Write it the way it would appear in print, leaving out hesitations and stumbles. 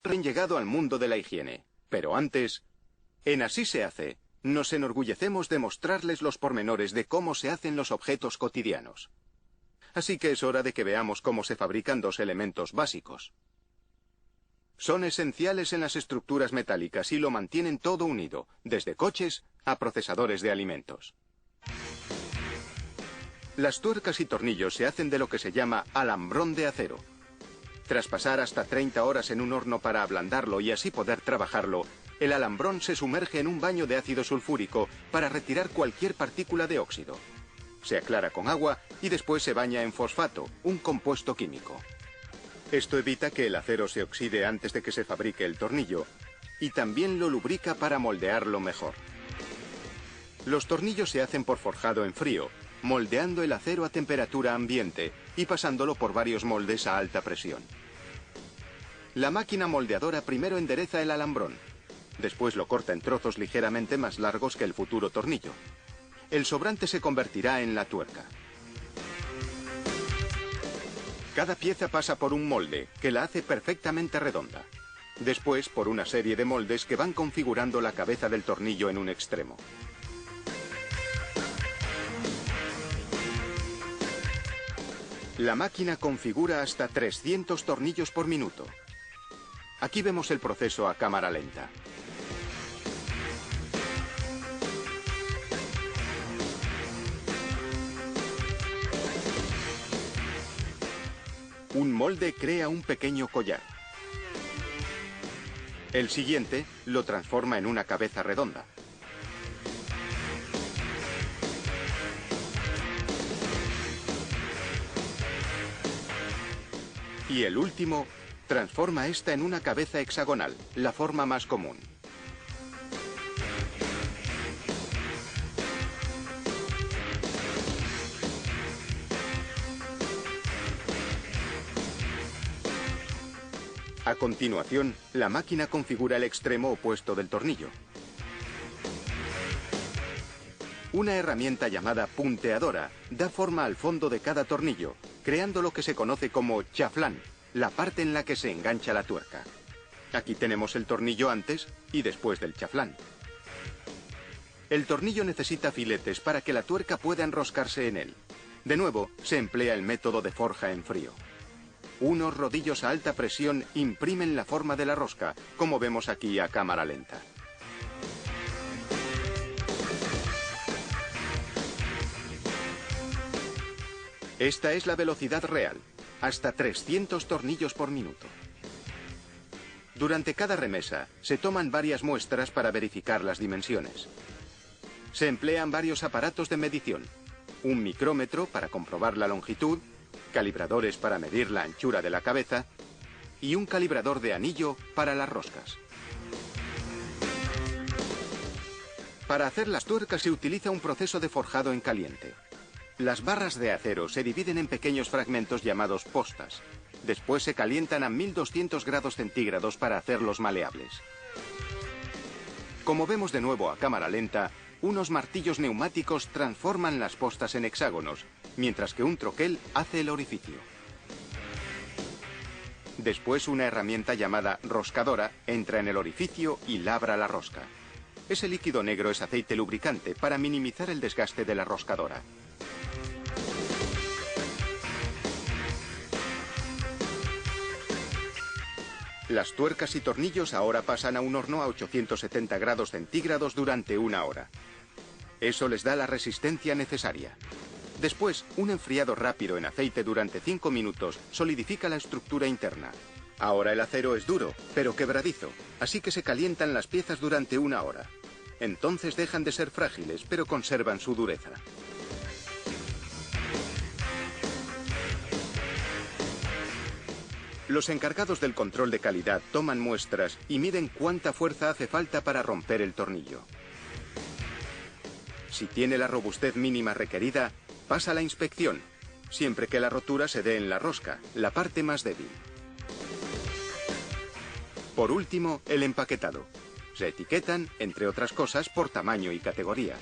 Han llegado al mundo de la higiene. Pero antes, en Así se hace, nos enorgullecemos de mostrarles los pormenores de cómo se hacen los objetos cotidianos. Así que es hora de que veamos cómo se fabrican dos elementos básicos. Son esenciales en las estructuras metálicas y lo mantienen todo unido, desde coches a procesadores de alimentos. Las tuercas y tornillos se hacen de lo que se llama alambrón de acero. Tras pasar hasta 30 horas en un horno para ablandarlo y así poder trabajarlo, el alambrón se sumerge en un baño de ácido sulfúrico para retirar cualquier partícula de óxido. Se aclara con agua y después se baña en fosfato, un compuesto químico. Esto evita que el acero se oxide antes de que se fabrique el tornillo y también lo lubrica para moldearlo mejor. Los tornillos se hacen por forjado en frío, moldeando el acero a temperatura ambiente y pasándolo por varios moldes a alta presión. La máquina moldeadora primero endereza el alambrón, después lo corta en trozos ligeramente más largos que el futuro tornillo. El sobrante se convertirá en la tuerca. Cada pieza pasa por un molde, que la hace perfectamente redonda. Después por una serie de moldes que van configurando la cabeza del tornillo en un extremo. La máquina configura hasta 300 tornillos por minuto. Aquí vemos el proceso a cámara lenta. Un molde crea un pequeño collar. El siguiente lo transforma en una cabeza redonda. Y el último transforma esta en una cabeza hexagonal, la forma más común. A continuación, la máquina configura el extremo opuesto del tornillo. Una herramienta llamada punteadora da forma al fondo de cada tornillo, creando lo que se conoce como chaflán, la parte en la que se engancha la tuerca. Aquí tenemos el tornillo antes y después del chaflán. El tornillo necesita filetes para que la tuerca pueda enroscarse en él. De nuevo, se emplea el método de forja en frío. Unos rodillos a alta presión imprimen la forma de la rosca, como vemos aquí a cámara lenta. Esta es la velocidad real, hasta 300 tornillos por minuto. Durante cada remesa se toman varias muestras para verificar las dimensiones. Se emplean varios aparatos de medición, un micrómetro para comprobar la longitud, calibradores para medir la anchura de la cabeza y un calibrador de anillo para las roscas. Para hacer las tuercas se utiliza un proceso de forjado en caliente. Las barras de acero se dividen en pequeños fragmentos llamados postas. Después se calientan a 1200 grados centígrados para hacerlos maleables. Como vemos de nuevo a cámara lenta, unos martillos neumáticos transforman las postas en hexágonos, mientras que un troquel hace el orificio. Después una herramienta llamada roscadora entra en el orificio y labra la rosca. Ese líquido negro es aceite lubricante para minimizar el desgaste de la roscadora. Las tuercas y tornillos ahora pasan a un horno a 870 grados centígrados durante 1 hora. Eso les da la resistencia necesaria. Después, un enfriado rápido en aceite durante 5 minutos solidifica la estructura interna. Ahora el acero es duro, pero quebradizo, así que se calientan las piezas durante 1 hora. Entonces dejan de ser frágiles, pero conservan su dureza. Los encargados del control de calidad toman muestras y miden cuánta fuerza hace falta para romper el tornillo. Si tiene la robustez mínima requerida, pasa la inspección, siempre que la rotura se dé en la rosca, la parte más débil. Por último, el empaquetado. Se etiquetan, entre otras cosas, por tamaño y categoría.